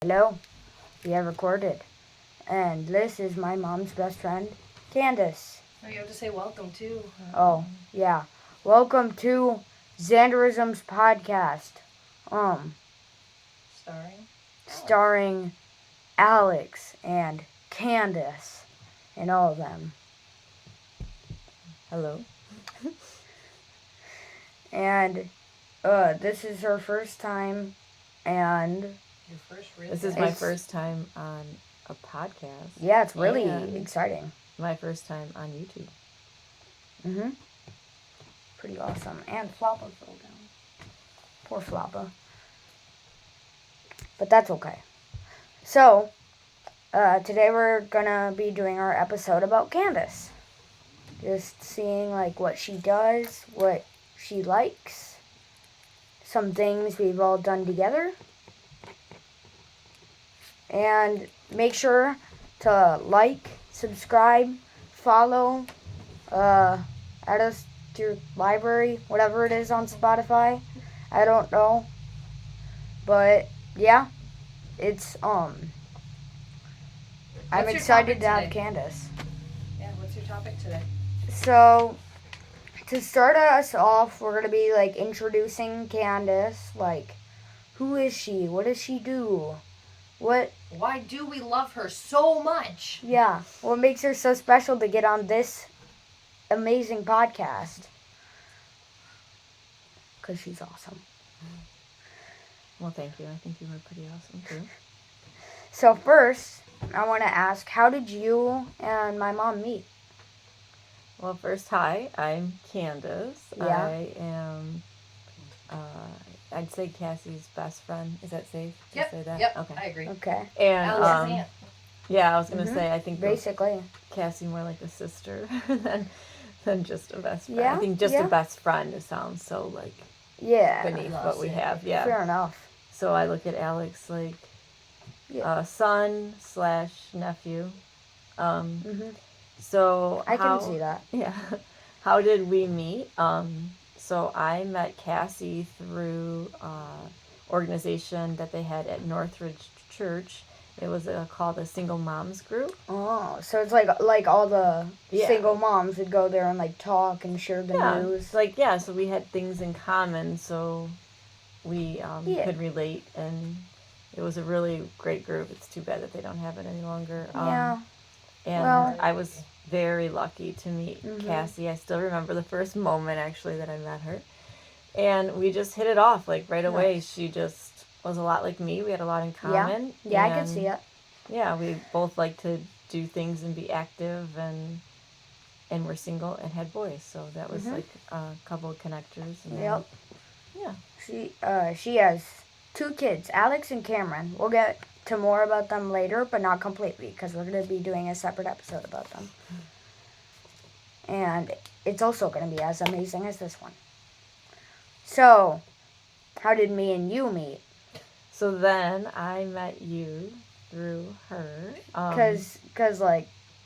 Hello, we have recorded. And this is my mom's best friend, Candice. Oh, you have to say welcome too. Oh, yeah. Welcome to Zanderisms Podcast. Starring Alex and Candice and all of them. Hello. And this is her first time, and Your first real This is my first time on a podcast. yeah, it's really And exciting. My first time on YouTube. Pretty awesome. And Floppa fell down. Poor Floppa. But that's okay. So, today we're gonna be doing our episode about Candice. Just seeing, what she does, what she likes, some things we've all done together. And make sure to like, subscribe, follow, add us to your library, whatever it is on Spotify. I don't know. But yeah, it's I'm What's your excited to topic have today? Candice. Yeah, what's your topic today? So to start us off, we're gonna be introducing Candice, who is she? What does she do? Why do we love her so much? Yeah, what makes her so special to get on this amazing podcast? Because she's awesome. Well, thank you. I think you were pretty awesome, too. So first, I want to ask, how did you and my mom meet? Well, first, hi. I'm Candice. Yeah. I am, I'd say Cassie's best friend. Is that safe to Yep, say that? yep, Okay. I agree. Okay, And, Alex's aunt. yeah, I was going to Mhm. say, I think basically. Cassie more like a sister than just a best friend. Yeah, I think just yeah. a best friend, it sounds so, Yeah, beneath Loves what we it. have. Yeah. fair enough. So I look at Alex like Yeah. son/nephew. hmm So I can see that. Yeah. How did we meet? So I met Cassie through organization that they had at Northridge Church. It was called a Single Moms Group. Oh, so it's like all the Yeah. single moms would go there and talk and share the Yeah. news. So we had things in common, so we Yeah. could relate, and it was a really great group. It's too bad that they don't have it any longer. Yeah. And Well- I was very lucky to meet Mhm. Cassie. I still remember the first moment, actually, that I met her. And we just hit it off, right away. Nice. She just was a lot like me. We had a lot in Yeah. common. Yeah, I can and, see it. Yeah, we both like to do things and be active, and we're single and had boys. So that was Mhm. a couple of connectors. And Yep. Yeah. She has 2 kids, Alex and Cameron. We'll get to more about them later, but not completely, because we're going to be doing a separate episode about them. And it's also going to be as amazing as this one. So, how did me and you meet? So then I met you through her. Because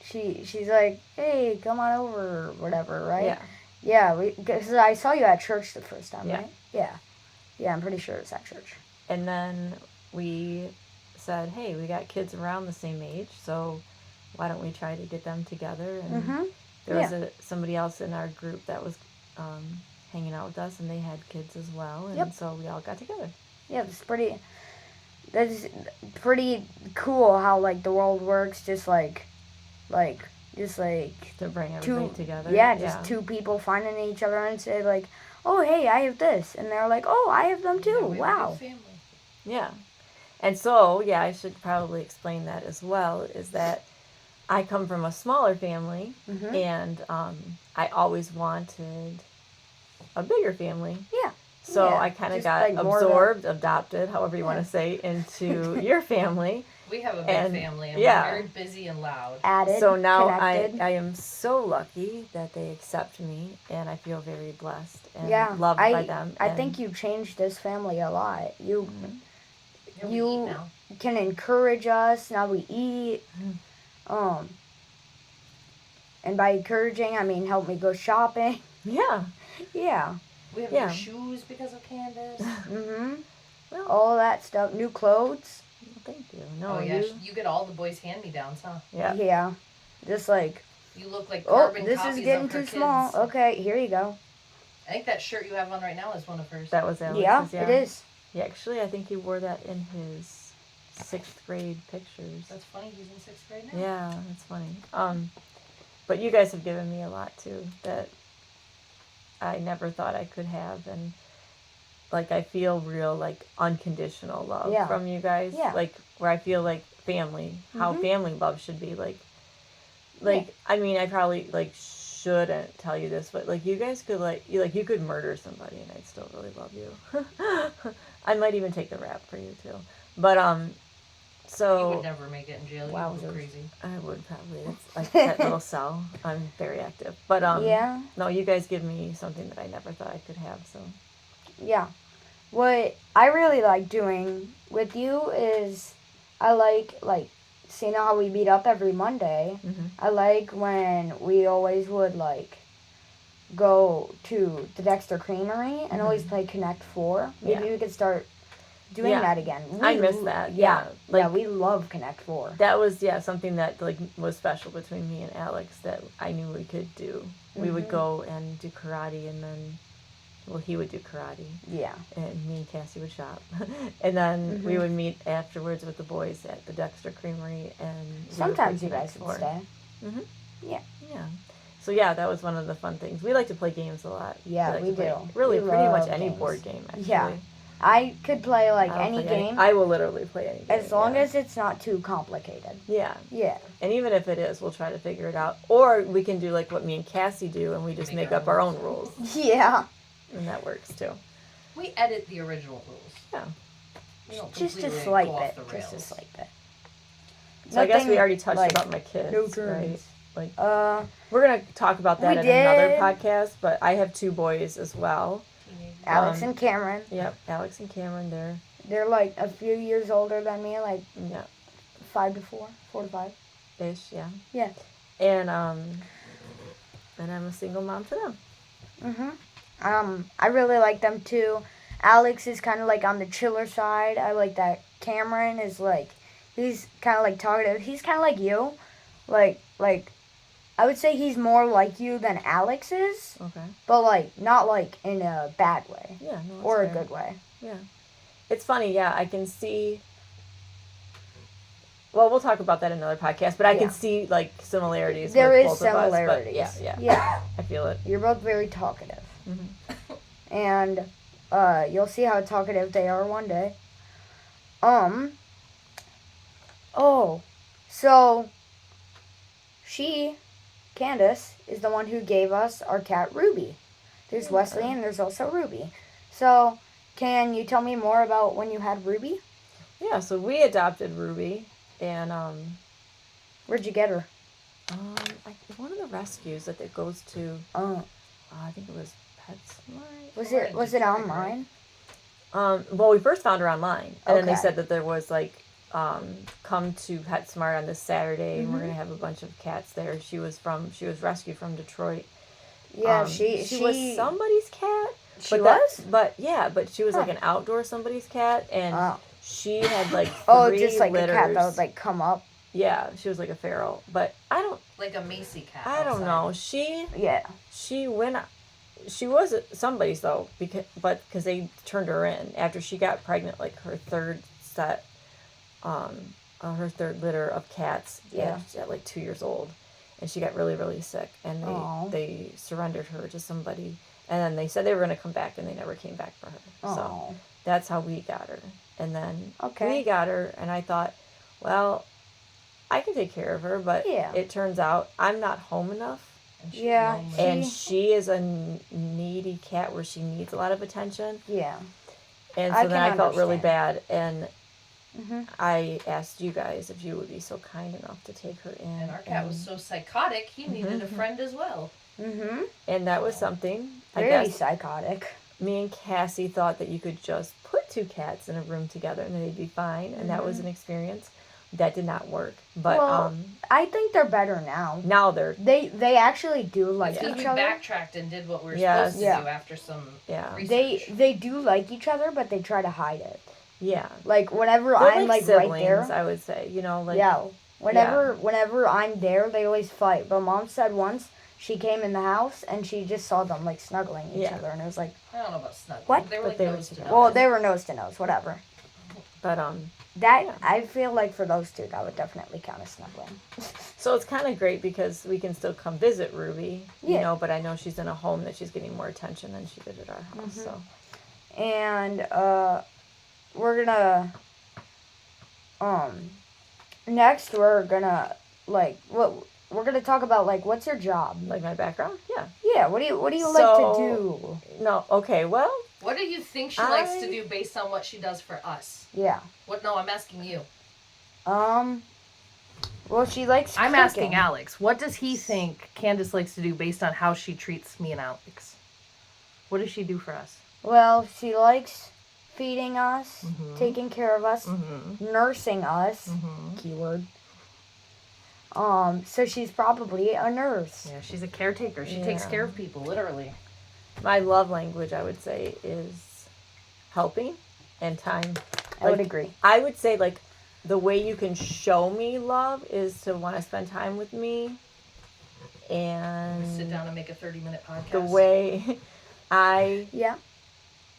she's like, hey, come on over, or whatever, right? Yeah. Yeah, because I saw you at church the first time, Yeah. right? Yeah. Yeah, I'm pretty sure it's at church. And then we said, hey, we got kids around the same age, so why don't we try to get them together? And Mm-hmm. there was somebody else in our group that was hanging out with us, and they had kids as well, and Yep. so we all got together. Yeah, that's pretty cool how the world works, just To bring everything together. yeah, just 2 people finding each other and say oh, hey, I have this, and they're like, oh, I have them too. Yeah, we have a Wow. good family. Yeah. And so, yeah, I should probably explain that as well, is that I come from a smaller family, Mhm. and I always wanted a bigger family. Yeah. So Yeah, I kind of just, got more of a- absorbed, adopted, however you Yeah. want to say, into your family. We have a big And, family, and yeah. we're very busy and loud. Added, So now connected. I am so lucky that they accept me, and I feel very blessed and Yeah, loved by them. I and- think you changed this family a lot. You Yeah, we you- eat now. can encourage us. Now we eat. And by encouraging, I mean help me go shopping. Yeah. Yeah. We have Yeah. new shoes because of Candice. Mm-hmm. Well, All that stuff. New clothes. thank you. No, Oh yeah, you get all the boys' hand-me-downs, huh? Yeah. Yeah. Just like, You look like oh, carbon this copies is getting of her too kids. small. Okay, here you go. I think that shirt you have on right now is one of hers. That was Alex's, Yeah, it is. Yeah, actually, I think he wore that in his 6th grade pictures. That's funny. He's in 6th grade now. Yeah, that's funny. But you guys have given me a lot too that I never thought I could have, and like I feel real like unconditional love from you guys. Yeah. Like where I feel like family, how family love should be. Like I mean, I probably like shouldn't tell you this, but like you guys could you could murder somebody and I'd still really love you. I might even take the rap for you too. But so You would never make it in jail. Wow, You go crazy. I would probably. It's like that little cell. I'm very active. But Yeah. no, you guys give me something that I never thought I could have, so Yeah. What I really like doing with you is I like seeing how we meet up every Monday. I like when we always would like go to the Dexter Creamery and always play Connect 4. Maybe we could start doing that again. I miss that. Yeah. Like we love Connect 4. that was something that like was special between me and Alex that I knew we could do. We would go and do karate, and then he would do karate. Yeah. And me and Cassie would shop. And then we would meet afterwards with the boys at the Dexter Creamery, and Sometimes you guys would stay. Yeah. Yeah. So yeah, that was one of the fun things. We like to play games a lot. Yeah, like we to play do. Really, We pretty much love any games. board game, actually. Yeah. I could play like I'll any play game I will literally play any game. as long as it's not too complicated. Yeah. Yeah. And even if it is, we'll try to figure it out. Or we can do like what me and Cassie do, and we just make up our own rules. Yeah. And that works too. We edit the original rules. Yeah. We don't Just to completely swipe go off it. the Just to rails. swipe it. So I guess we Nothing, already touched like, about my kids, no right? turns. Like We're gonna talk about that we in another did. podcast, but I have 2 boys as well. Alex and Cameron. Yep, Alex and Cameron, They're like a few years older than me, like yeah, 5 to 4 to 5. ish, yeah. Yeah. And I'm a single mom to them. I really like them too. Alex is kind of like on the chiller side. I like that Cameron is like, he's kind of like talkative. He's kind of like you. Like, I would say he's more like you than Alex is. Okay. But like, not like in a bad way. Yeah, no, Or a fair. good way. Yeah. It's funny, yeah, I can see. Well, we'll talk about that in another podcast, but I can see like similarities. There with is both similarities. Of us, but Yeah. I feel it. You're both very talkative. Mm-hmm. And you'll see how talkative they are one day. Oh, so Candice, is the one who gave us our cat Ruby. There's Wesley and there's also Ruby. So, can you tell me more about when you had Ruby? Yeah, so we adopted Ruby, and Where'd you get her? one of the rescues that it goes to. I think it was PetSmart. Was it online? Well, we first found her online, and then they Okay. said that there was like, come to PetSmart on this Saturday, and we're gonna have a bunch of cats there. She was rescued from Detroit. Yeah, she was somebody's cat. She was? But she was like an outdoor somebody's cat, and she had like 3 just like litters. a cat that would like come up. Yeah, she was like a feral, but I don't Like a Macy cat. I don't outside. know. Yeah. She was somebody's though, because they turned her in after she got pregnant, like her third litter of cats. Yeah. At like 2 years old, and she got really, really sick, and Aw. they surrendered her to somebody, and then they said they were going to come back, and they never came back for her. So Oh. that's how we got her, and then Okay. we got her, and I thought, well, I can take care of her, but Yeah. it turns out I'm not home enough. And she's Yeah. lonely. And she is a needy cat where she needs a lot of attention. Yeah. And I so then can I felt really understand. bad. And Mhm. I asked you guys if you would be so kind enough to take her in. And our cat was so psychotic, he needed a friend as well. And that was something, I Very guess, psychotic. me and Cassie thought that you could just put 2 cats in a room together and they'd be fine. And that was an experience. That did not work. But Well, I think they're better now. now they're, They actually do like Because each we other. backtracked and did what we were Yes. supposed to do after some yeah. research. They do like each other, but they try to hide it. Yeah. Like whenever They're I'm like like siblings, right there. I would say. You know, like Yeah. Whenever I'm there, they always fight. But Mom said once she came in the house and she just saw them like snuggling each other, and it was like, I don't know about snuggling. What? They were But like they were nose to together. nose. well, they were nose to nose, whatever. But That Yeah. I feel like for those two, that would definitely count as snuggling. so it's kind of great because we can still come visit Ruby, you Yeah. know, but I know she's in a home that she's getting more attention than she did at our house. So And we're gonna next we're gonna we're gonna talk about like what's your job? like my background, yeah. Yeah, what do you like So- to do? No, okay, well, What do you think she likes to do based on what she does for us? Yeah. What? No, I'm asking you. Well, she likes I'm cooking. asking Alex. What does he think Candice likes to do based on how she treats me and Alex? What does she do for us? Well, she likes feeding us, Mhm. taking care of us, Mm-hmm. nursing us. Mm-hmm. Keyword. So she's probably a nurse. Yeah, she's a caretaker. She takes Yeah. care of people, literally. my love language, I would say, is helping and time. I would Like, agree. I would say, like, the way you can show me love is to want to spend time with me. And Sit down and make a 30-minute podcast. the way I Yeah.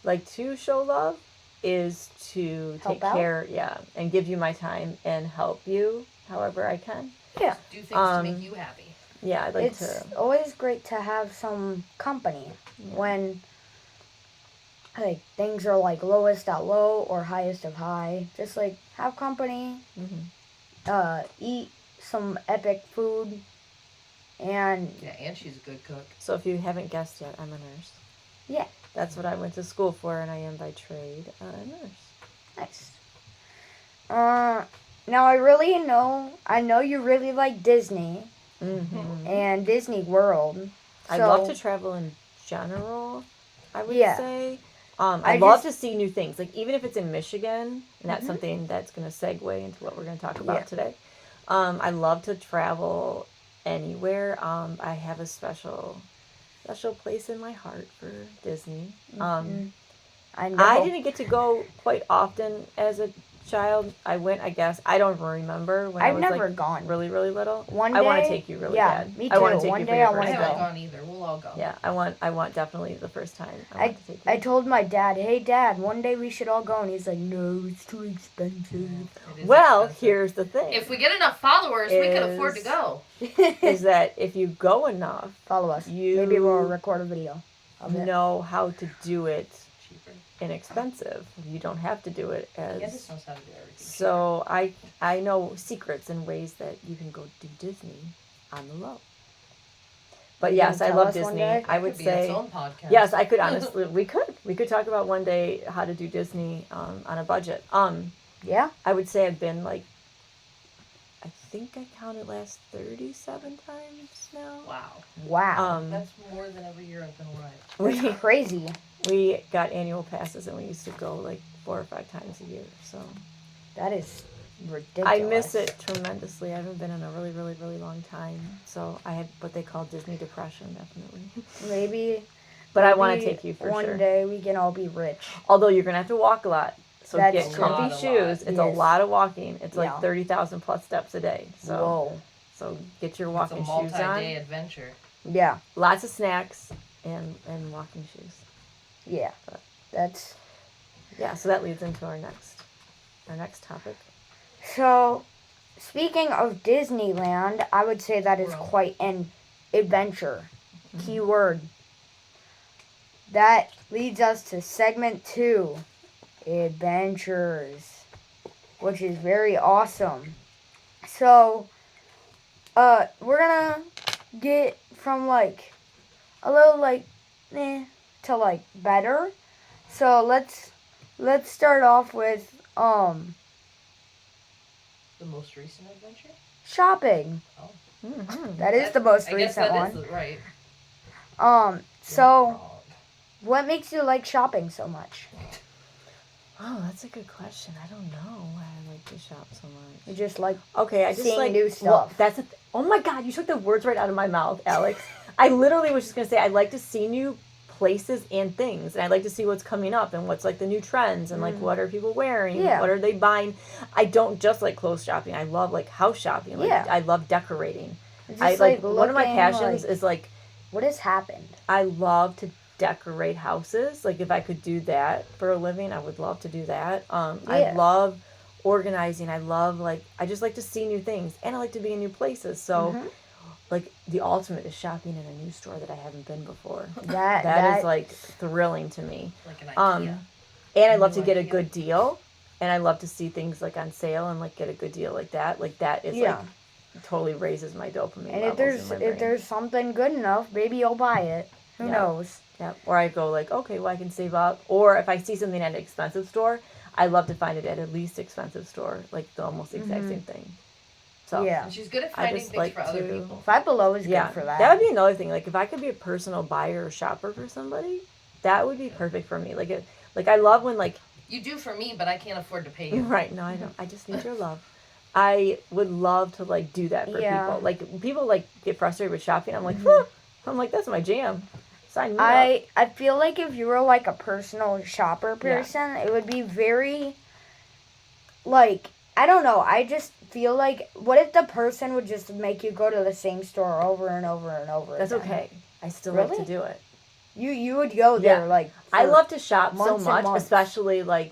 like to show love is to Help take out? care, and give you my time and help you however I can. Yeah. Do things to make you happy. Yeah, I'd like It's to. always great to have some company when like things are like lowest at low or highest of high. Just like have company, eat some epic food, and Yeah, and she's a good cook. So if you haven't guessed yet, I'm a nurse. yeah, That's what I went to school for, and I am by trade a nurse. nice. Now I know you really like Disney Mm-hmm. and Disney World. I So- love to travel in general, I would Yeah. say. I I love just- to see new things. Like, even if it's in Michigan, and that's Mhm. something that's going to segue into what we're going to talk about Yeah. today. I love to travel anywhere. I have a special place in my heart for Disney. I know. I didn't get to go quite often as a child. I went, I guess. I don't remember when I I've was never like gone. really, really little. One I want day- to take you really yeah, bad. me I want too. to take One you day for your I I wanna first haven't go. time. gone either. We'll all go. Yeah, I want definitely the first time. I want to take you. I told my dad, "Hey, Dad, one day we should all go," and he's like, "No, it's too expensive." It is Well, expensive. here's the thing. If we get enough followers, we can afford to Is- go. is that if you go enough, Follow us. You- Maybe we'll record a video of it. know how to do it Cheaper. inexpensive. You don't have to do it Candice as. knows how to do everything. So I know secrets and ways that you can go do Disney on the low. But You yes, gonna I tell love us one Disney. day? I It would could be say its own podcast. yes. I could honestly. We could talk about one day how to do Disney on a budget. Yeah. I would say I've been like. I think I counted last 37 times now. Wow. Wow. That's more than every year I've been alive. That's We crazy. we got annual passes and we used to go like 4 or 5 times a year. So That is ridiculous. I miss it tremendously. I haven't been in a really, really, really long time. So I had what they call Disney depression, definitely. Maybe. But I want to maybe take you for one sure. day we can all be rich. Although you're gonna have to walk a lot. So That's get true. comfy A lot. shoes. It's a Yes. lot of walking. It's like Yeah. 30,000 plus steps a day. So Whoa. so get your It's a walking shoes multi-day on. adventure. Yeah. Lots of snacks and walking shoes. Yeah. That's Yeah. So that leads into our next topic. so. Speaking of Disneyland, I would say that is World. quite an adventure. Keyword. That leads us to segment 2, adventures, which is very awesome. So, we're gonna get from like a little like to like better. So let's start off with The most recent adventure? shopping. Mm-hmm. That is the most I guess recent that one. is right. So Wrong. what makes you like shopping so much? Oh, that's a good question. I don't know why I like to shop so You much. just like Okay, I just seeing like new well, stuff. oh my God, you took the words right out of my mouth, Alex. I literally was just gonna say I like to see new places and things, and I like to see what's coming up and what's like the new trends and like what are people wearing, Yeah. what are they buying. I don't just like clothes shopping. I love like house shopping. Like, Yeah. I love decorating. Just, I like one of my looking, passions like, is like what has happened. I love to decorate houses. Like if I could do that for a living, I would love to do that. I love organizing. I love I just like to see new things, and I like to be in new places. So like the ultimate is shopping in a new store that I haven't been before. That is like thrilling to me. Like an IKEA. And I love to get a good deal, and I love to see things like on sale and like get a good deal like that. Like that is like totally raises my dopamine And levels if there's something good enough, maybe you'll buy it. Who knows? Yeah. Or I go like, okay, well I can save up. Or if I see something at an expensive store, I love to find it at a least expensive store, like the almost exact same thing. So And she's good at finding things for other people. Five Below is good for that. That would be another thing. Like if I could be a personal buyer or shopper for somebody, that would be perfect for me. Like I love when like you do for me, but I can't afford to pay you. Right? No, I don't. I just need your love. I would love to like do that for people. Like people like get frustrated with shopping. I'm like, I'm like that's my jam. Sign me up. I feel like if you were like a personal shopper person, it would be very like I don't know. I just feel like what if the person would just make you go to the same store over and over and over That's again? okay. I still love to do it. You would go there like I love to shop so much, months. especially I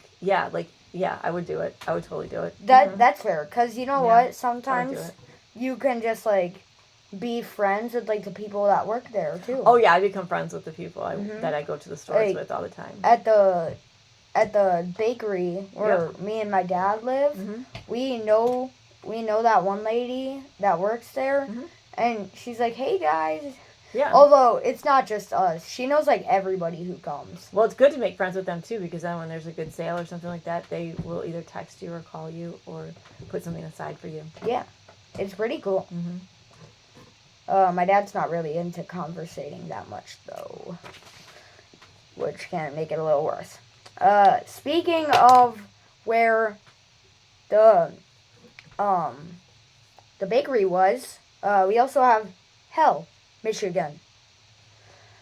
would do it. I would totally do it. That's fair, because you know what? I Sometimes would do it. you can just like be friends with like the people that work there too. Oh yeah, I become friends with the people that I go to the stores Like, with all the time. At the bakery where me and my dad live, we know that one lady that works there, and she's like, "Hey guys." Yeah. Although it's not just us, she knows like everybody who comes. Well, it's good to make friends with them too, because then when there's a good sale or something like that, they will either text you or call you or put something aside for you. Yeah, it's pretty cool. My dad's not really into conversating that much though, which can make it a little worse. Speaking of where the bakery was, we also have Hell, Michigan.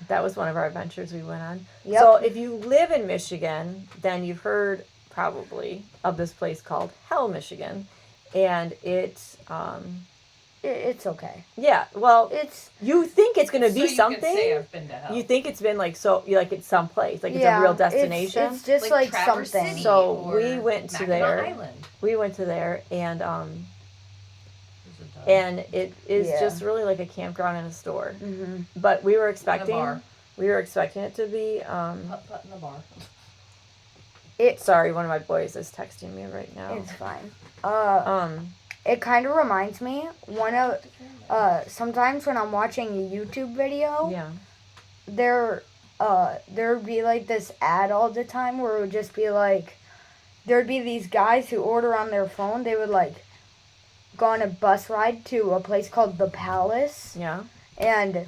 That was one of our adventures we went on. Yep. So if you live in Michigan, then you've heard probably of this place called Hell, Michigan. And it's okay. Yeah, well, It's you think it's going to be so something. You can say I've been to Hell. You think it's been like it's someplace, like it's a real destination. It's just like Traverse something. City So or we went to Mackinac there. Island. We went to there, and There's a dog. it is just really like a campground in a store. Mhm. But we were bar. expecting it to be. Putt in the bar. Sorry, one of my boys is texting me right now. It's fine. Um. It kind of reminds me sometimes when I'm watching a YouTube video, Yeah. there'd be like this ad all the time where it would just be like, there'd be these guys who order on their phone. They would like go on a bus ride to a place called The Palace. Yeah. And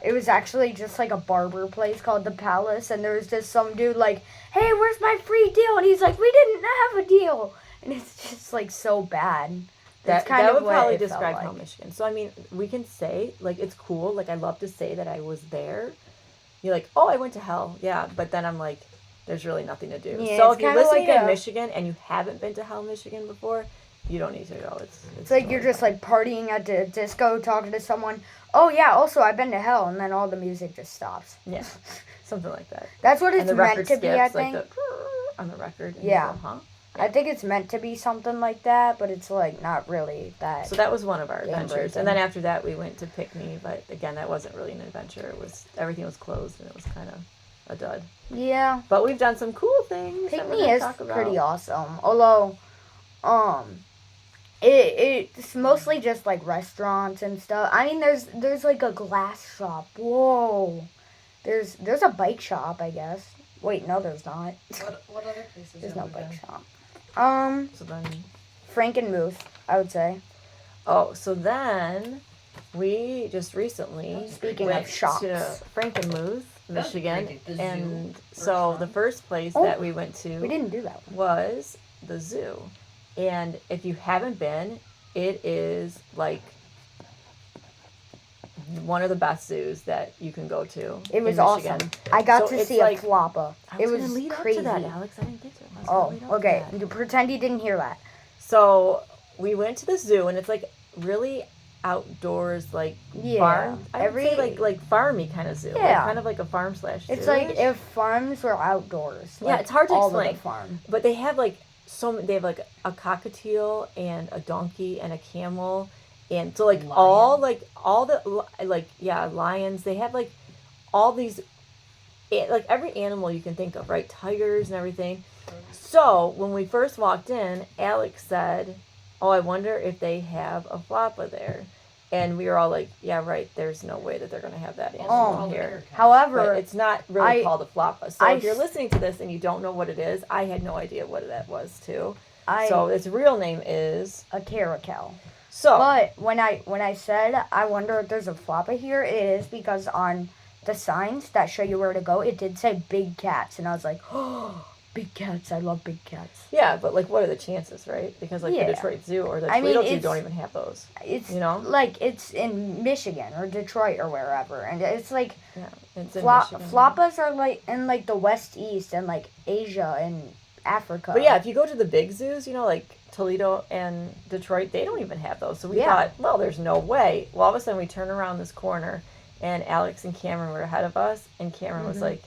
it was actually just like a barber place called The Palace. And there was just some dude like, "Hey, where's my free deal?" And he's like, "We didn't have a deal." And it's just like so bad. That's That would what probably it felt describe like. Hell, Michigan. So I mean, we can say like it's cool. Like I love to say that I was there. You're like, oh, I went to Hell, yeah. But then I'm like, there's really nothing to do. Yeah, so it's if you're kinda listening like in Michigan and you haven't been to Hell, Michigan before, you don't need to go. It's like you're just like partying at the disco, talking to someone. "Oh yeah, also I've been to Hell," and then all the music just stops. Yeah, something like that. That's what And it's the meant record to be, I skips, like think. on the record. And Yeah. you go, huh? I think it's meant to be something like that, but it's like not really that. So that was one of our adventures. breaking. And then after that we went to Pick Me, but again that wasn't really an adventure. Everything was closed and it was kind of a dud. Yeah, But we've done some cool things. Pick that we're Me gonna is talk about. pretty awesome. Although, it's mostly just like restaurants and stuff. I mean, there's like a glass shop. Whoa, there's a bike shop, I guess. Wait, no, there's not. What other places There's have no we bike been? shop. So then, Frankenmuth, I would say. so then we just recently Speaking went of shops. to Frankenmuth, That's Michigan, pretty- the zoo and first so one. the first place Oh, that we went to We didn't do that one. was the zoo. And if you haven't been, it is like one of the best zoos that you can go to. It was in Michigan. awesome. I got So to it's see like- a floppa. I It was was gonna lead crazy. up to that, Alex. I didn't get to it. I was Oh, gonna lead up to okay. that. You pretend you didn't hear that. So we went to the zoo, and it's like really outdoors, like Yeah. farm. I would say like farmy kind of zoo. Like, Yeah. kind of like a farm slash zoo. It's like if farms were outdoors. Yeah, like, it's hard to all explain. Of the farm. But they have like they have like a cockatiel and a donkey and a camel, and so like all the lions. They have like all these, like every animal you can think of, right? Tigers and everything. So when we first walked in, Alex said, "Oh, I wonder if they have a floppa there," and we were all like, "Yeah, right. There's no way that they're gonna have that animal here." However, But it's not really I- called a floppa. So I if you're s- listening to this and you don't know what it is, I had no idea what that was too. I So its real name is a caracal. so. But when I said I wonder if there's a floppa here, it is because on the signs that show you where to go, it did say big cats, and I was like, oh, big cats! I love big cats. Yeah, but like, what are the chances, right? Because like Yeah. the Detroit Zoo or the I mean, Toledo Zoo it's- don't even have those. It's You know? like it's in Michigan or Detroit or wherever, and it's like Yeah, it's in Michigan. floppas are like in like the West East and like Asia and Africa. But yeah, if you go to the big zoos, you know, like Toledo and Detroit, they don't even have those. So we Yeah. thought, well, there's no way. Well, all of a sudden we turn around this corner, and Alex and Cameron were ahead of us, and Cameron was like,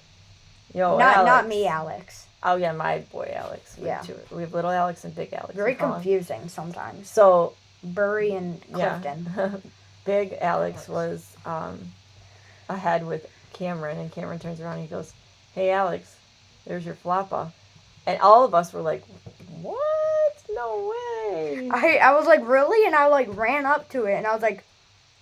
"Yo, not Alex." me, Alex. Oh yeah, my boy Alex. We have Yeah. we have little Alex and big Alex. Very we call him. confusing sometimes. So Bury and Clifton. yeah, big Alex was ahead with Cameron, and Cameron turns around and he goes, "Hey Alex, there's your floppa," and all of us were like, "What? No way!" I was like, really? And I like ran up to it and I was like,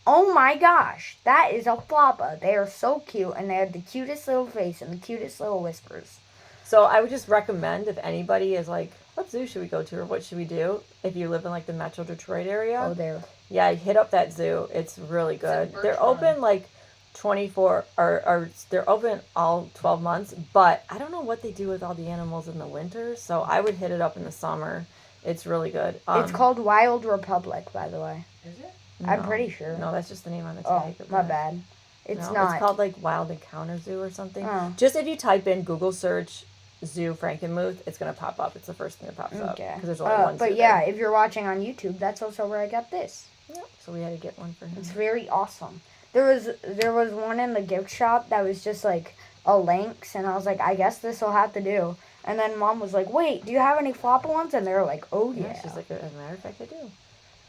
oh my gosh, that is a floppa. They are so cute and they had the cutest little face and the cutest little whiskers. So I would just recommend, if anybody is like, what zoo should we go to or what should we do? If you live in like the Metro Detroit area, Oh, there. yeah, hit up that zoo. It's really good. They're open like 24 or they're open all 12 months, but I don't know what they do with all the animals in the winter. So I would hit it up in the summer. It's really good. It's called Wild Republic, by the way. Is it? I'm no. pretty sure. No, that's just the name on the Oh, tag. my bad. It's No, not. It's called like Wild Encounter Zoo or something. Oh. Just if you type in Google search Zoo Frankenmuth, it's gonna pop up. It's the first thing that pops up Okay. because there's only one. But zoo yeah, there. if you're watching on YouTube, that's also where I got this. Yeah, so we had to get one for him. It's very awesome. There was one in the gift shop that was just like a lynx, and I was like, I guess this will have to do. And then Mom was like, wait, do you have any floppa ones? And they were like, oh yeah. Yeah, she's like, as a matter of fact, I do.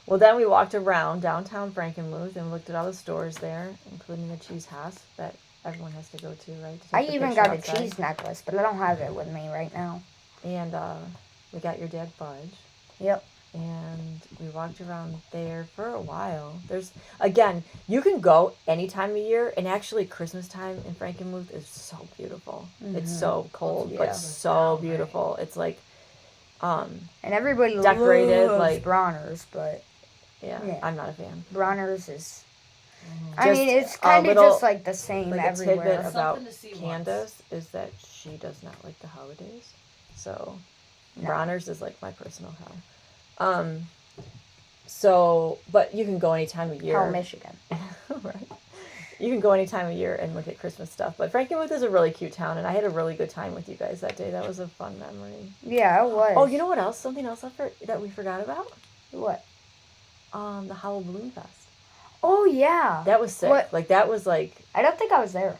Well, then we walked around downtown Frankenmuth and looked at all the stores there, including the cheese house that everyone has to go to, right? To I take the even picture got a outside. cheese necklace, but I don't have it with me right now. And we got your dad fudge. Yep. And we walked around there for a while. There's, again, you can go any time of year, and actually Christmas time in Frankenmuth is so beautiful. It's so cold, Yeah. but so beautiful. It's like, And everybody Decorated, loves like- Bronner's, but yeah, Yeah. I'm not a fan. Bronner's is... I Just mean, it's a kind of little- just like the same Like a tidbit everywhere. about Something to see once. Candice is that she does not like the holidays. So, No. Bronner's is like my personal hell. So, but you can go any time of year. Hell, Michigan. Right. You can go any time of year and look at Christmas stuff. But Frankenmuth is a really cute town, and I had a really good time with you guys that day. That was a fun memory. Yeah, it was. Oh, you know what else? Something else that we forgot about? What? The Hollow Balloon Fest. Oh, yeah. That was sick. What? Like, that was like, I don't think I was there.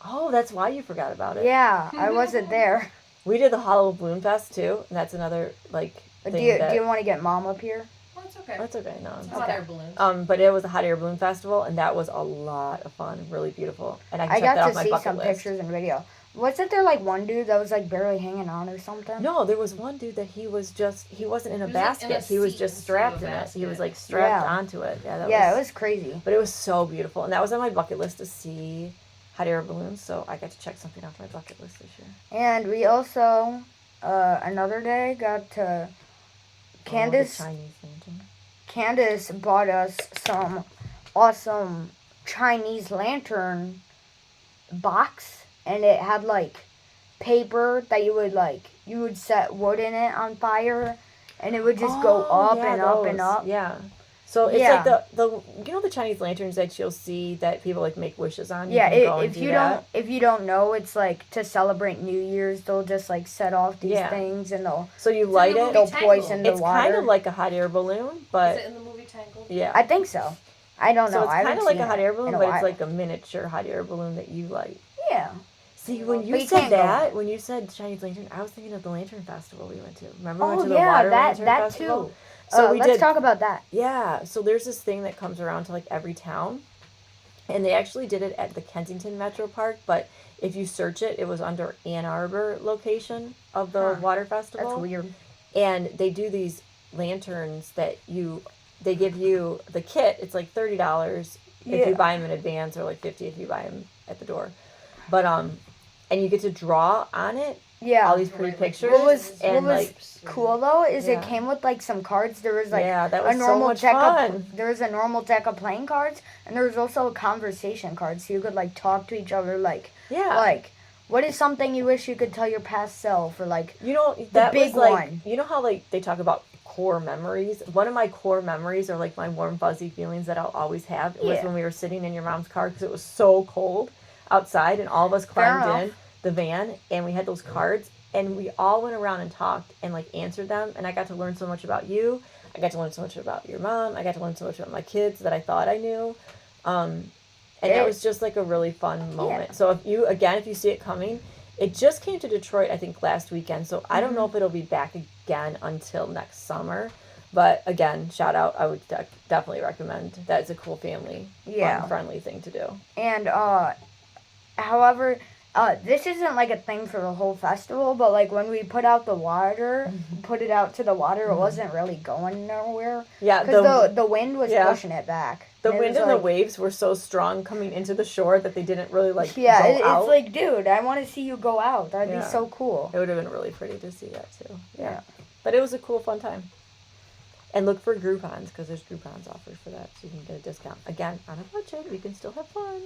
oh, that's why you forgot about it. Yeah, I wasn't there. We did the Hollow Balloon Fest, too, and that's another, like, Do thing you, that... do you want to get Mom up here? Well, it's okay. That's okay, no. It's it's hot okay. air balloons. But it was a Hot Air Balloon Festival, and that was a lot of fun, really beautiful. And I I checked that got off to my see bucket some list. pictures and video. Wasn't there like one dude that was like barely hanging on or something? No, there was one dude that he wasn't in a He was, like, in basket. a He was seat just instead strapped of a in it. He was basket. like strapped Yeah. onto it. Yeah, Yeah, it was crazy. But it was so beautiful, and that was on my bucket list to see hot air balloons. So I got to check something off my bucket list this year. And we also, another day, got to... The Candice, Chinese lantern. Candice bought us some awesome Chinese lantern box, and it had like paper that you would set wood in it on fire, and it would just go up and up and up. Yeah. So it's Yeah. like the the Chinese lanterns that you'll see that people like make wishes on. Yeah, You can go and if do you that. don't know, it's like to celebrate New Year's, they'll just like set off these Yeah. things and So you light it. they'll Tangled. poison the It's water. kind of like a hot air balloon, but Is it in the movie Tangled? yeah. I think so. I don't know. So it's I kind haven't of like seen a hot it air in balloon, a but it's while. like a miniature hot air balloon that you light. Yeah. See, when But you you said can't go that, in. when you said Chinese lantern, I was thinking of the lantern festival we went to. Remember we Oh went to the yeah, water that lantern that festival? too. So we let's did. talk about that. Yeah, so there's this thing that comes around to like every town, and they actually did it at the Kensington Metro Park. But if you search it, it was under Ann Arbor location of the Huh. water festival. That's weird. And they do these lanterns that they give you the kit. It's like $30 if Yeah. you buy them in advance, or like $50 if you buy them at the door. But and you get to draw on it Yeah. all these pretty Right, like pictures. What was and like cool though is Yeah. it came with like some cards. There was like yeah, that a was so normal much deck fun. of there was a normal deck of playing cards, and there was also a conversation card, so you could like talk to each other like Yeah. like what is something you wish you could tell your past self, or like You know, that big was like, one. you know how like they talk about core memories? One of my core memories are like my warm fuzzy feelings that I'll always have was Yeah. when we were sitting in your mom's car because it was so cold outside and all of us Fair climbed in enough. the van and we had those cards and we all went around and talked and like answered them, and I got to learn so much about you. I got to learn so much about your mom. I got to learn so much about my kids that I thought I knew. And that It- was just like a really fun moment. Yeah. So if you see it coming, it just came to Detroit, I think, last weekend. So I don't know if it'll be back again until next summer. But again, shout out. I would definitely recommend. That it's a cool family, Yeah. fun-friendly thing to do. And however, this isn't like a thing for the whole festival, but like when we put out the water, put it out to the water, it wasn't really going nowhere Yeah, because the wind was yeah. pushing it back. the And it wind was and the like- waves were so strong coming into the shore that they didn't really like Yeah, go it's out. like, dude, I want to see you go out. That'd Yeah. be so cool. It would have been really pretty to see that too. Yeah. But it was a cool, fun time. And look for Groupons because there's Groupons offers for that, so you can get a discount. Again, on a budget, we can still have fun.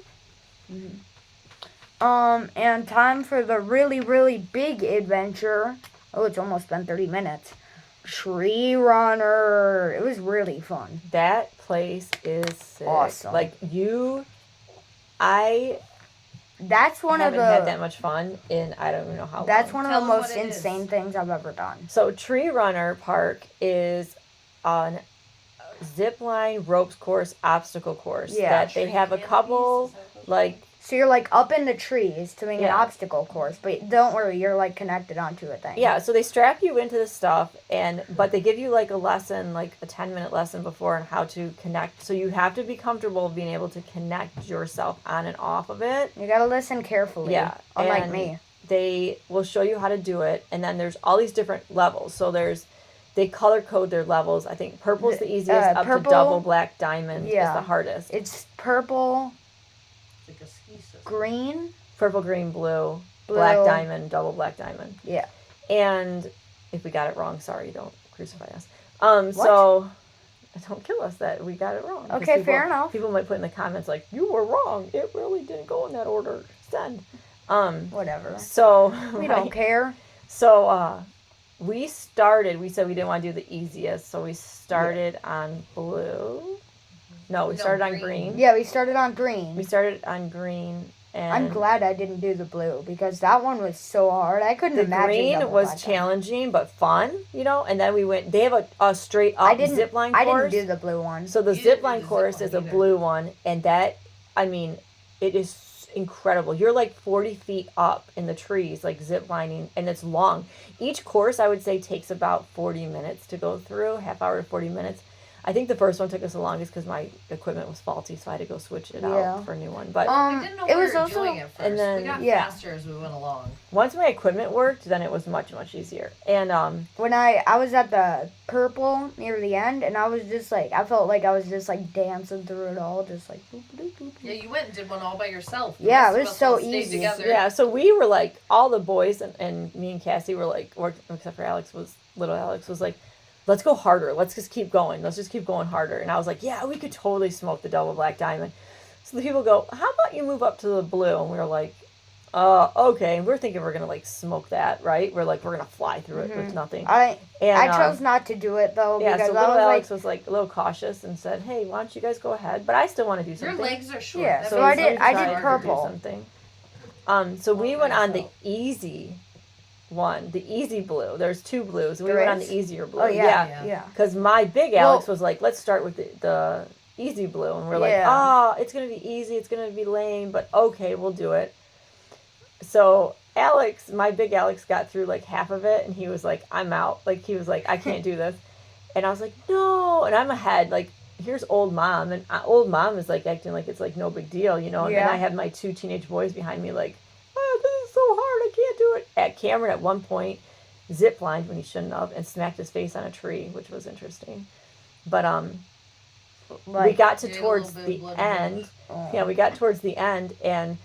And time for the really, really big adventure. Oh, it's almost been 30 minutes. Tree Runner. It was really fun. That place is sick. Awesome. Like I That's one of haven't had the. that much fun in I don't even know how That's long. one Tell of 'em the most what it is. insane things I've ever done. So Tree Runner Park is on zip line, ropes course, obstacle course. Yeah. That they have a couple like So you're like up in the trees doing an Yeah. obstacle course, but don't worry, you're like connected onto a thing. yeah, so they strap you into this stuff but they give you like a lesson, like a 10-minute lesson before on how to connect. So you have to be comfortable being able to connect yourself on and off of it. You gotta listen carefully. Yeah. Unlike and me. They will show you how to do it, and then there's all these different levels. So they color code their levels. I think purple's the easiest, up purple- to double black diamond is Yeah. the hardest. It's purple, Like a ski system. green, Purple, green, blue, blue. black diamond, double black diamond. Yeah. And if we got it wrong, sorry, don't crucify us. So don't kill us that we got it wrong. 'Cause Okay, fair enough. People might put in the comments like, you were wrong. It really didn't go in that order. Send. Whatever. So We right. don't care. So we said we didn't want to do the easiest, so we started on blue. No, we No, started on green. green. Yeah, we started on green. We started on green, and I'm glad I didn't do the blue because that one was so hard. I couldn't the imagine. green double was black diamond. challenging but fun, and then we went. They have a straight up zip line course. I didn't do the blue one. So the You didn't zip line do the course zip is a line either. blue one, and that, I mean, it is incredible. You're like 40 feet up in the trees, like zip lining, and it's long. Each course, I would say, takes about 40 minutes to go through, half hour to 40 minutes. I think the first one took us the longest because my equipment was faulty, so I had to go switch it Yeah. out for a new one. But We didn't know it we was were also doing at first. and then- we got yeah. faster as we went along. once my equipment worked, then it was much, much easier. And when I was at the purple near the end, and I was just like, I felt like I was just like dancing through it all, just like. Boop, boop, boop, boop. Yeah, you went and did one all by yourself. The Yeah, rest it of was us so all stayed easy. Together. yeah, so we were like, all the boys and me and Cassie were like, except for little Alex was like, let's go harder. Let's just keep going. Let's just keep going harder. And I was like, yeah, we could totally smoke the double black diamond. So the people go, how about you move up to the blue? And we were like, Okay. And we're thinking we're going to, like, smoke that, right? We're going to fly through it with nothing. I And, chose not to do it, though, yeah, because so I little was Alex like... was, like, a little cautious and said, hey, why don't you guys go ahead? But I still want to do Your something. legs are short. Yeah, That so I makes did sense. tried to do purple. Something. So we went on the myself. easy one, the easy blue. There's 2 blues. We There went on is? the easier blue. Oh, yeah. Yeah. Because my big Well- Alex was like, let's start with the easy blue. And we're like, Yeah. oh, it's going to be easy. It's going to be lame. But okay, we'll do it. So Alex, my big Alex got through like half of it. And he was like, I'm out. Like, he was like, I can't do this. And I was like, no. And I'm ahead. Like, here's old mom. And old mom is like acting like it's like no big deal, you know. And then Yeah. I have my 2 teenage boys behind me like, oh, this is so hard. I can't do it. Cameron at one point zip-lined when he shouldn't have and smacked his face on a tree, which was interesting. But we got to Did a towards little bit the of blood end. Oh. Yeah, we got towards the end, and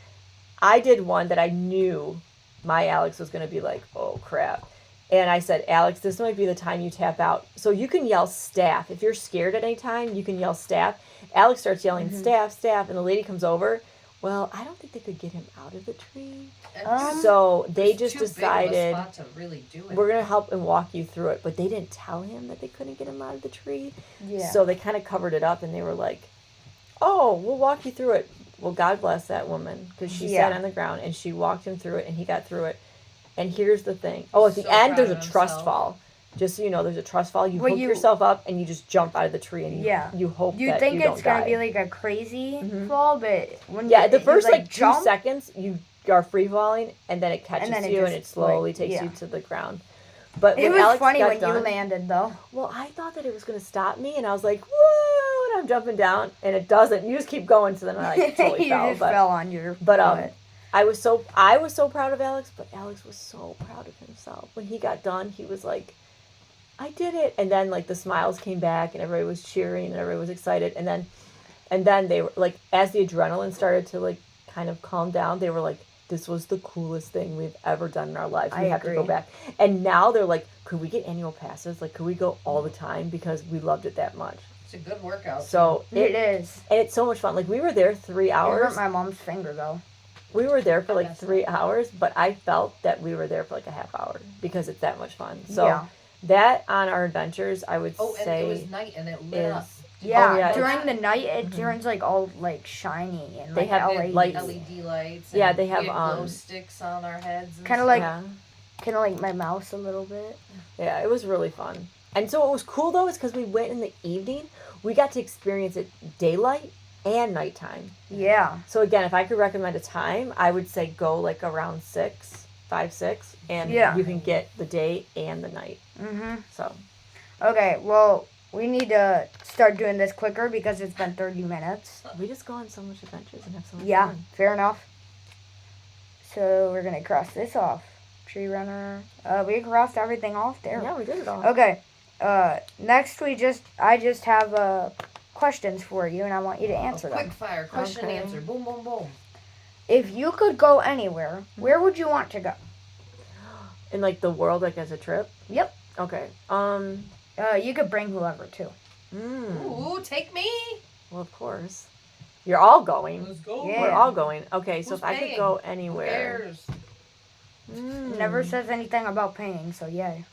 I did one that I knew my Alex was going to be like, oh crap. And I said, Alex, this might be the time you tap out. So you can yell staff. If you're scared at any time, you can yell staff. Alex starts yelling staff, staff, and the lady comes over. Well, I don't think they could get him out of the tree. So they It's just too big of a decided spot to really do it. we're going to help and walk you through it. But they didn't tell him that they couldn't get him out of the tree. Yeah. So they kind of covered it up and they were like, oh, we'll walk you through it. Well, God bless that woman because she Yeah. sat on the ground and she walked him through it and he got through it. And here's the thing. Oh, at the So end, there's a proud of trust himself. fall. Just so you know, there's a trust fall. You Well, hook you- yourself up and you just jump out of the tree and you hope You that think you it's don't gonna die. be like a crazy Mhm. fall, but when Yeah, you, the first you, like 2 jump, seconds you are free falling and then it catches then it you and just, it slowly like, takes yeah. you to the ground. But It when was Alex funny got when done, you landed, though. well, I thought that it was going to stop me and I was like, whoa, and I'm jumping down and it doesn't. You just keep going, so then I like, totally you fell. just But fell on your But butt. I was so proud of Alex, but Alex was so proud of himself. When he got done, he was like, I did it. And then like the smiles came back and everybody was cheering and everybody was excited. And then they were like, as the adrenaline started to like kind of calm down, they were like, this was the coolest thing we've ever done in our lives. We I have to go agree. back. And now they're like, could we get annual passes? Like, could we go all the time? Because we loved it that much. It's a good workout. So It is. and it's so much fun. Like we were there 3 It hours. hurt my mom's finger, though. We were there for like That's 3 hours, but I felt that we were there for like a half hour because it's that much fun. So Yeah. that on our adventures, I would Oh, and say it was night and it lit up. is Yeah, yeah, during the night, it turns like all like shiny and They like have LEDs. lights. LED lights. Yeah, and they have, we had glow sticks on our heads. And Kinda stuff. like- yeah, Kind of like my mouse a little bit. yeah, it was really fun. And so what was cool though is because we went in the evening, we got to experience it daylight and nighttime. Yeah. So again, if I could recommend a time, I would say go like around 5, 6, and Yeah. you can get the day and the night. Mhm. So Okay. Well, we need to start doing this quicker because it's been 30 minutes. we just go on so much adventures and have so much Yeah. fun. Fair enough. So we're gonna cross this off. Tree runner. We crossed everything off there. Yeah, we did it all. Okay. Next I just have questions for you, and I want you to answer Quick them. fire, question Okay. and answer. Boom, boom, boom. If you could go anywhere, where would you want to go? In like the world, like as a trip. Yep. Okay. You could bring whoever too. Ooh, take me. Well, of course. You're all going. Let's go. Yeah. We're all going. Okay, so Who's if I could paying? go Who anywhere. cares? Never says anything about paying, so yay.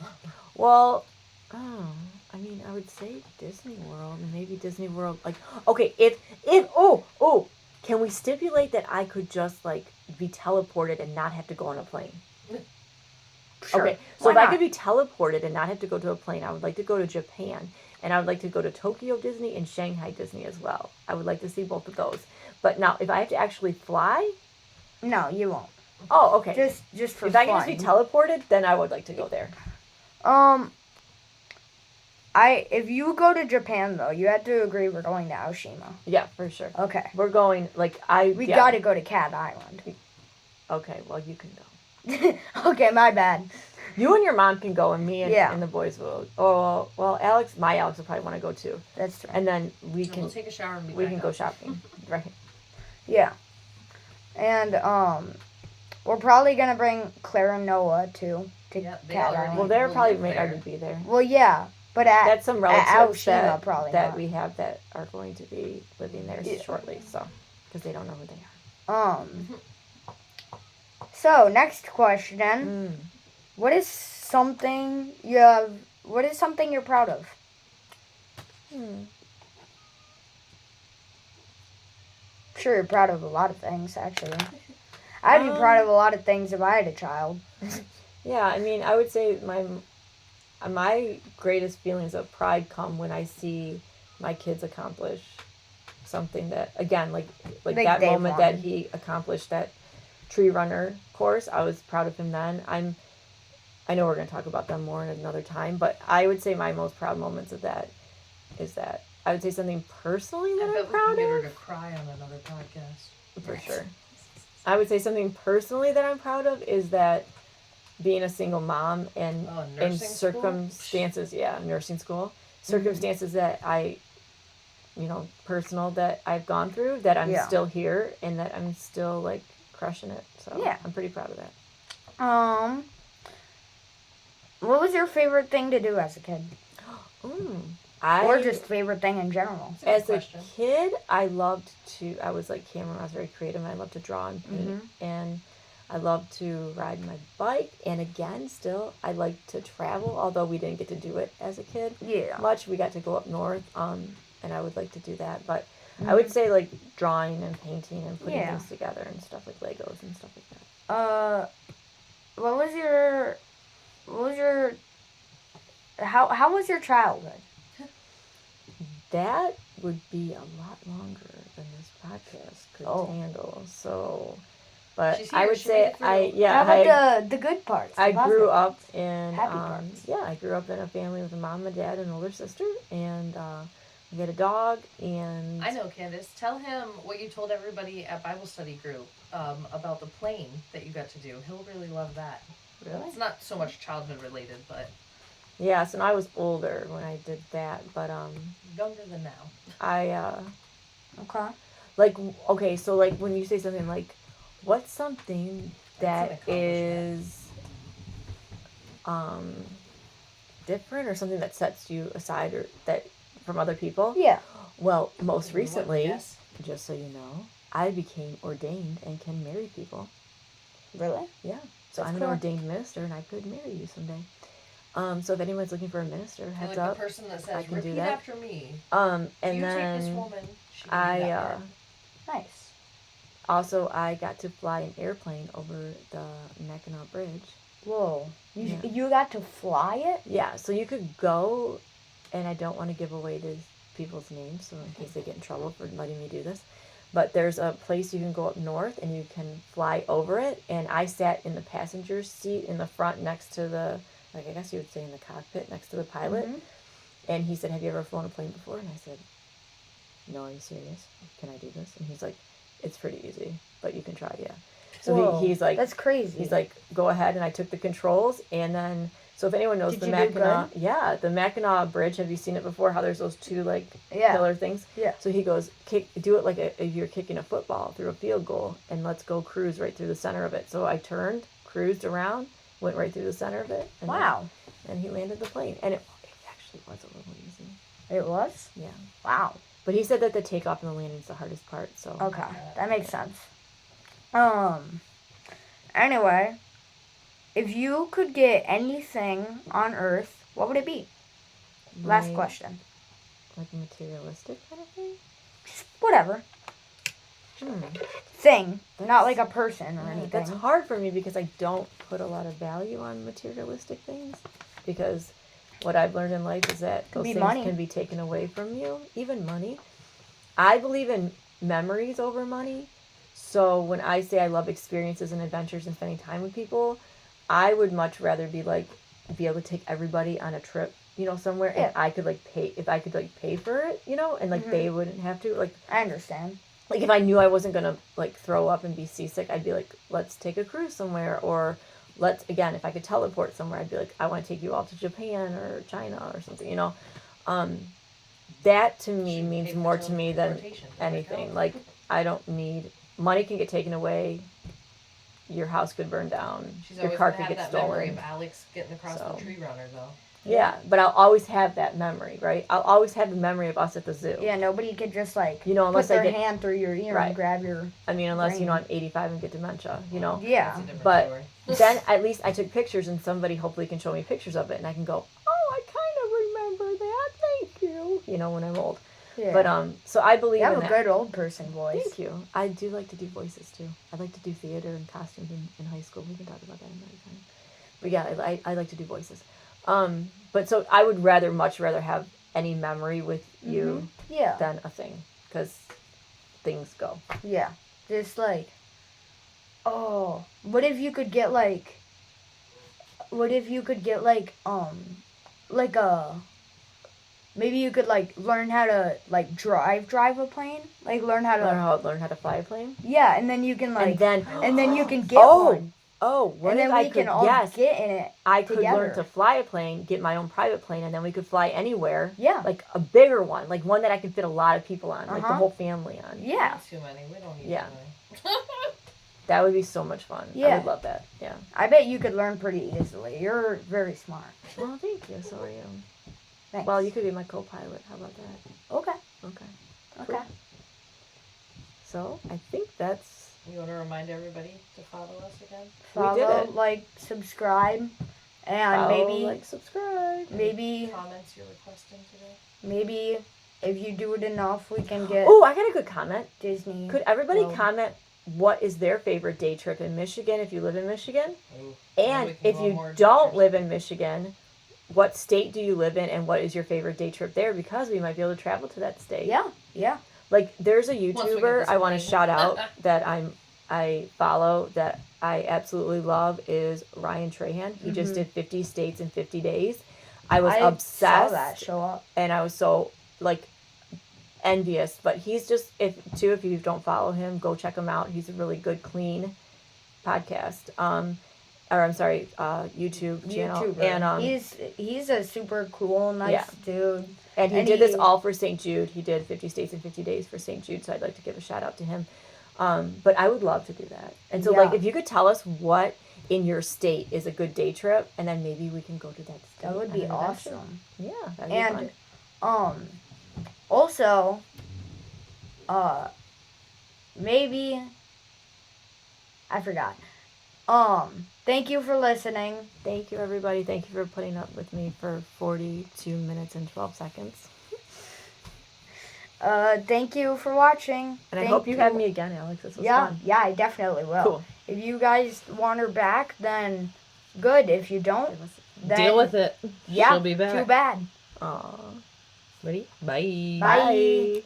Well, I mean, I would say Disney World, and maybe Disney World. Like, okay, if can we stipulate that I could just like be teleported and not have to go on a plane? Sure. Okay, so Why if I not? could be teleported and not have to go to a plane, I would like to go to Japan, and I would like to go to Tokyo Disney and Shanghai Disney as well. I would like to see both of those. But now, if I have to actually fly, No, you won't. oh, okay. Just for If fun. I can just be teleported, then I would like to go there. If you go to Japan though, you have to agree we're going to Aoshima. Yeah, for sure. Okay. We're going, like, We gotta go to Cat Island. Okay, well, you can go. Okay, my bad. You and your mom can go, and me and, Yeah. and the boys will. Oh, well, my Alex will probably want to go too. That's true. And then we And can we'll take a shower and be we back can up. go shopping. Right. Yeah. And we're probably gonna bring Claire and Noah too to Yep, they Cat already- Island. Well, they're We'll probably live may there. already be there. Well, yeah, but at That's some relatives Aoshima, that, probably that not. we have that are going to be, living there Yeah. shortly. So, because they don't know who they are. So, next question. What is something you're proud of? Sure, you're proud of a lot of things, actually. I'd be proud of a lot of things if I had a child. Yeah, I mean, I would say my greatest feelings of pride come when I see my kids accomplish something that, again, like that moment that he accomplished that tree runner course. I was proud of him then. I know we're going to talk about them more at another time, but I would say my most proud moments of that is that I would say something personally that I'm proud of. Get her to cry on another podcast. For sure. I would say something personally that I'm proud of is that being a single mom and in circumstances, nursing school, circumstances that personal that I've gone through, that I'm still here and that I'm still like crushing it. So I'm pretty proud of that. What was your favorite thing to do as a kid? Or just favorite thing in general? As a kid, I was like camera, I was very creative, and I loved to draw and paint, and I loved to ride my bike, and again, still, I like to travel, although we didn't get to do it as a kid much. We got to go up north, and I would like to do that, but I would say like drawing and painting and putting things together and stuff like Legos and stuff like that. How was your childhood? That would be a lot longer than this podcast could handle. So, but I would say How about the good parts? I grew up in I grew up in a family with a mom, a dad, and an older sister, and we had a dog. And I know, Candice. Tell him what you told everybody at Bible study group about the plane that you got to do. He'll really love that. Really? It's not so much childhood related, but. Yes, and I was older when I did that, but younger than now. So like when you say something like, what's something that is different or something that sets you aside or that from other people? Yeah. Well, most recently, just so you know, I became ordained and can marry people. Really? Yeah. So I'm an ordained minister, and I could marry you someday. So if anyone's looking for a minister, heads up. The person that says, I can repeat do that. after me. And you then take this woman, she nice. Also, I got to fly an airplane over the Mackinac Bridge. Whoa. You got to fly it? Yeah, so you could go, and I don't want to give away these people's names, so in case they get in trouble for letting me do this. But there's a place you can go up north, and you can fly over it. And I sat in the passenger seat in the front next to the, like I guess you would say in the cockpit next to the pilot. Mm-hmm. And he said, have you ever flown a plane before? And I said, no, are you serious? Can I do this? And he's like, it's pretty easy, but you can try, yeah. So he's like, that's crazy. He's like, go ahead. And I took the controls. And then, so if anyone knows the Mackinac, the Mackinac Bridge, have you seen it before? How there's those two pillar things? Yeah. So he goes, do it like if you're kicking a football through a field goal, and let's go cruise right through the center of it. So I turned, cruised around, went right through the center of it. And and he landed the plane. And it actually was a little easy. It was? Yeah. Wow. But he said that the takeoff and the landing is the hardest part. So okay, that makes sense. Anyway, if you could get anything on Earth, what would it be? Last question. Like a materialistic kind of thing? Whatever. Thing, not like a person or anything. That's hard for me because I don't put a lot of value on materialistic things. Because what I've learned in life is that those things can be taken away from you. Even money. I believe in memories over money. So when I say I love experiences and adventures and spending time with people, I would much rather be able to take everybody on a trip, somewhere, and I could pay for it, and they wouldn't have to. I understand. Like if I knew I wasn't gonna throw up and be seasick, I'd be like, let's take a cruise somewhere, or if I could teleport somewhere, I'd be like, I want to take you all to Japan or China or something, That to me means more to me than anything. I don't need money. Can get taken away. Your house could burn down. Your car could get stolen. Memory of Alex getting across the tree runner, though. Yeah, but I'll always have that memory, right? I'll always have the memory of us at the zoo. Yeah, nobody could just like You know, unless put I their get, hand through your ear Right. and grab your. I mean, unless, you know, brain. I'm 85 and get dementia, you know? Yeah. That's a different But story. then at least I took pictures and somebody hopefully can show me pictures of it and I can go, oh, I kind of remember that, thank you, you know, when I'm old. Yeah. But, so I believe you have in a that. good old person voice. Thank you. I do like to do voices too. I like to do theater and costumes in high school. We can talk about that another time. But yeah, I like to do voices. But so I would much rather have any memory with you Yeah. than a thing, because things go. Yeah. Just like, oh, what if you could get like a, maybe you could like learn how to like drive a plane, like learn how to, Learn how to fly a plane. yeah, and then you can like, And then you can get Oh! one, what and if then I we could can all yes, get in it. I could learn together. to fly a plane, get my own private plane, and then we could fly anywhere. Yeah. Like a bigger one, like one that I can fit a lot of people on, like the Uh-huh. whole family on. Yeah. Too many. We don't need Yeah. too many. That would be so much fun. I Yeah. would love that. Yeah. I bet you could learn pretty easily. You're very smart. Well, thank you. So are you. Thanks. Well, you could be my co-pilot. How about that? Okay. Okay. Okay. Cool. So I think that's. You want to remind everybody to follow us again? Follow, We did it. like, subscribe, and Follow, like, subscribe. maybe Comments you're requesting today? maybe if you do it enough, we can get Oh, I got a good comment. Disney. Could everybody Well- comment what is their favorite day trip in Michigan if you live in Michigan? Ooh. And we can if go you more don't adventures. live in Michigan, what state do you live in and what is your favorite day trip there? Because we might be able to travel to that state. Yeah. Like there's a Once we get YouTuber this I want to plane. shout out that I follow that I absolutely love is Ryan Trahan. He just did 50 states in 50 days. I was I saw obsessed that show up. and I was so like envious. But he's just if you don't follow him, go check him out. He's a really good, clean podcast. YouTube channel. YouTuber. And he's a super cool, nice dude. and he and did this he- all for St. Jude. He did 50 states in 50 days for St. Jude. So I'd like to give a shout out to him. But I would love to do that. And so, Yeah. like, if you could tell us what in your state is a good day trip, and then maybe we can go to that state. That would on be an adventure. awesome. Yeah, that'd be And fun. also, maybe I forgot. Thank you for listening. Thank you, everybody. Thank you for putting up with me for 42 minutes and 12 seconds. Thank you for watching. And I Thank hope you have me again, Alex. This was fun. Yeah, I definitely will. Cool. If you guys want her back, then good. If you don't, then Deal with it. Yeah, She'll be back. too bad. Aw. Ready? Bye. Bye.